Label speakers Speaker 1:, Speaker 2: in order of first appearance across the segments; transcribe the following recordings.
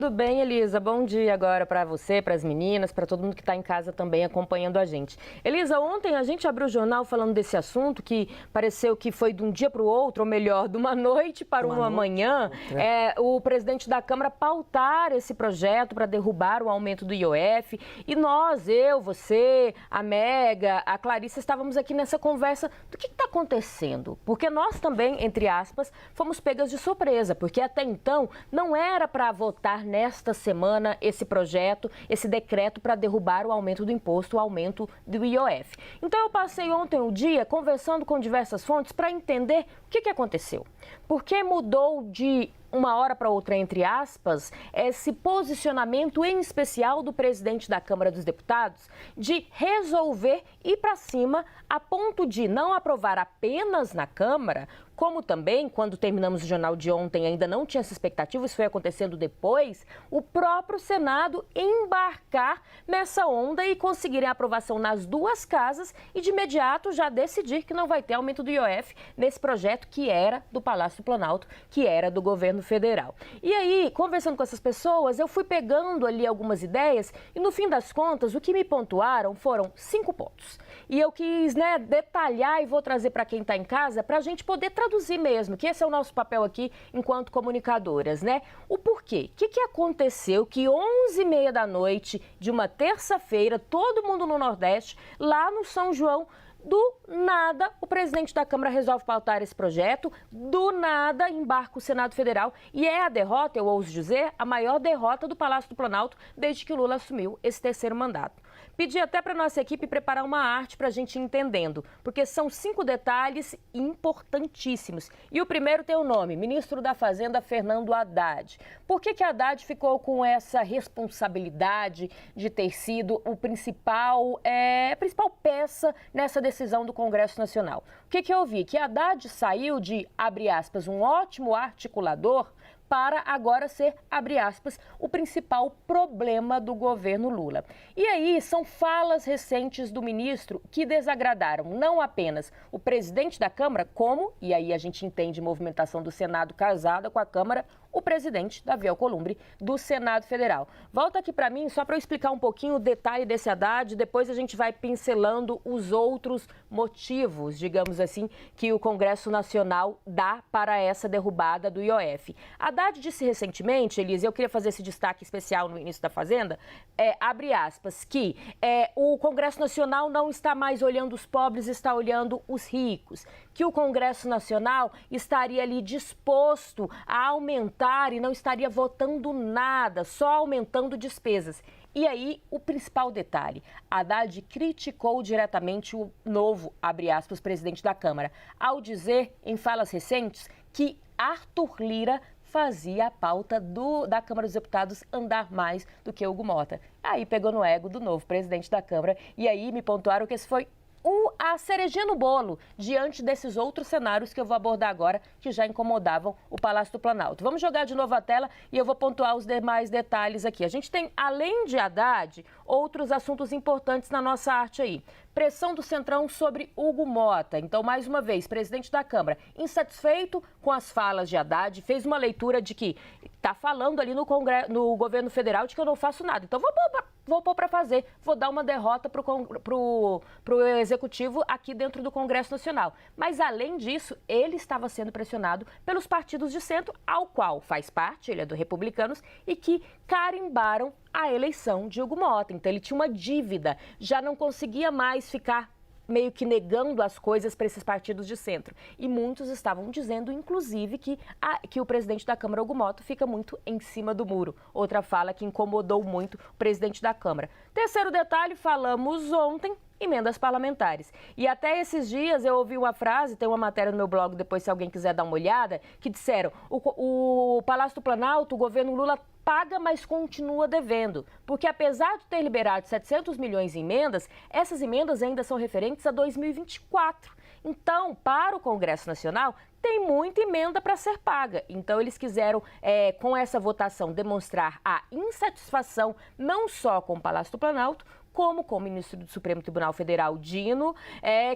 Speaker 1: Tudo bem, Elisa? Bom dia agora para você, para as meninas, para todo mundo que está em casa também acompanhando a gente. Elisa, ontem a gente abriu o jornal falando desse assunto que pareceu que foi de um dia para o outro, ou melhor, de uma noite para uma manhã, o presidente da Câmara pautar esse projeto para derrubar o aumento do IOF. E nós, eu, você, a Mega, a Clarissa, estávamos aqui nessa conversa do que está acontecendo. Porque nós também, entre aspas, fomos pegas de surpresa, porque até então não era para votar nesta semana esse projeto, esse decreto para derrubar o aumento do imposto, o aumento do IOF. Então eu passei ontem o dia conversando com diversas fontes para entender o que aconteceu. Por que mudou de uma hora para outra, entre aspas, esse posicionamento em especial do presidente da Câmara dos Deputados de resolver ir para cima a ponto de não aprovar apenas na Câmara, como também, quando terminamos o jornal de ontem, ainda não tinha essa expectativa, isso foi acontecendo depois, o próprio Senado embarcar nessa onda e conseguirem aprovação nas duas casas e de imediato já decidir que não vai ter aumento do IOF nesse projeto que era do Palácio do Planalto, que era do governo federal. E aí, conversando com essas pessoas, eu fui pegando ali algumas ideias e no fim das contas, o que me pontuaram foram 5 pontos. E eu quis, detalhar e vou trazer para quem está em casa para a gente poder traduzir mesmo, que esse é o nosso papel aqui enquanto comunicadoras, O porquê? O que aconteceu que 11h30 da noite de uma terça-feira, todo mundo no Nordeste, lá no São João, do nada, o presidente da Câmara resolve pautar esse projeto, do nada embarca o Senado Federal e é a derrota, eu ouso dizer, a maior derrota do Palácio do Planalto desde que o Lula assumiu esse terceiro mandato. Pedi até para a nossa equipe preparar uma arte para a gente ir entendendo, porque são 5 detalhes importantíssimos. E o primeiro tem o nome, ministro da Fazenda, Fernando Haddad. Por que Haddad ficou com essa responsabilidade de ter sido a principal peça nessa decisão do Congresso Nacional? O que eu vi? Que Haddad saiu de, abre aspas, um ótimo articulador para agora ser, abre aspas, o principal problema do governo Lula. E aí são falas recentes do ministro que desagradaram não apenas o presidente da Câmara, como, e aí a gente entende movimentação do Senado casada com a Câmara, o presidente Davi Alcolumbre do Senado Federal. Volta aqui para mim só para eu explicar um pouquinho o detalhe desse Haddad, depois a gente vai pincelando os outros motivos, digamos assim, que o Congresso Nacional dá para essa derrubada do IOF. Haddad disse recentemente, Elisa, eu queria fazer esse destaque especial no início da Fazenda, abre aspas, que o Congresso Nacional não está mais olhando os pobres, está olhando os ricos, que o Congresso Nacional estaria ali disposto a aumentar e não estaria votando nada, só aumentando despesas. E aí, o principal detalhe, Haddad criticou diretamente o novo, abre aspas, presidente da Câmara, ao dizer, em falas recentes, que Arthur Lira fazia a pauta da Câmara dos Deputados andar mais do que Hugo Mota. Aí pegou no ego do novo presidente da Câmara e aí me pontuaram que esse foi a cerejinha no bolo diante desses outros cenários que eu vou abordar agora, que já incomodavam o Palácio do Planalto. Vamos jogar de novo a tela e eu vou pontuar os demais detalhes aqui. A gente tem, além de Haddad, outros assuntos importantes na nossa arte aí. Pressão do Centrão sobre Hugo Mota. Então, mais uma vez, presidente da Câmara, insatisfeito com as falas de Haddad, fez uma leitura de que está falando ali no governo federal de que eu não faço nada. Então, vou pôr para fazer, vou dar uma derrota para o Executivo aqui dentro do Congresso Nacional. Mas, além disso, ele estava sendo pressionado pelos partidos de centro, ao qual faz parte, ele é do Republicanos, e que carimbaram a eleição de Hugo Mota. Então, ele tinha uma dívida, já não conseguia mais ficar meio que negando as coisas para esses partidos de centro. E muitos estavam dizendo, inclusive, que o presidente da Câmara, Hugo Mota, fica muito em cima do muro. Outra fala que incomodou muito o presidente da Câmara. Terceiro detalhe, falamos ontem, emendas parlamentares. E até esses dias eu ouvi uma frase, tem uma matéria no meu blog, depois se alguém quiser dar uma olhada, que disseram, o Palácio do Planalto, o governo Lula paga, mas continua devendo. Porque apesar de ter liberado 700 milhões em emendas, essas emendas ainda são referentes a 2024. Então, para o Congresso Nacional, tem muita emenda para ser paga. Então, eles quiseram, com essa votação, demonstrar a insatisfação não só com o Palácio do Planalto, como com o ministro do Supremo Tribunal Federal, Dino,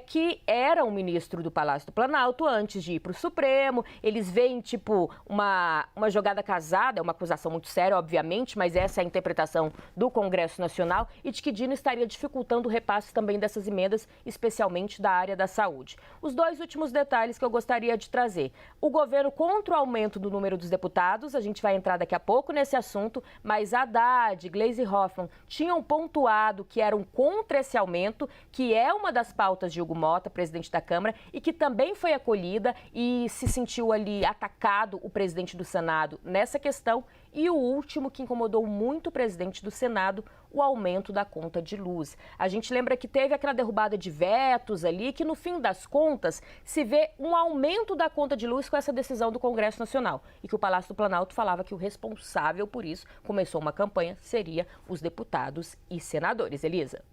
Speaker 1: que era um ministro do Palácio do Planalto antes de ir para o Supremo. Eles veem, tipo, uma jogada casada, é uma acusação muito séria, obviamente, mas essa é a interpretação do Congresso Nacional, e de que Dino estaria dificultando o repasse também dessas emendas, especialmente da área da saúde. Os dois últimos detalhes que eu gostaria de trazer. O governo contra o aumento do número dos deputados, a gente vai entrar daqui a pouco nesse assunto, mas Haddad, Gleisi Hoffmann tinham pontuado que eram contra esse aumento, que é uma das pautas de Hugo Mota, presidente da Câmara, e que também foi acolhida, e se sentiu ali atacado o presidente do Senado nessa questão. E o último, que incomodou muito o presidente do Senado, o aumento da conta de luz. A gente lembra que teve aquela derrubada de vetos ali, que no fim das contas se vê um aumento da conta de luz com essa decisão do Congresso Nacional. E que o Palácio do Planalto falava que o responsável por isso, começou uma campanha, seria os deputados e senadores. Elisa.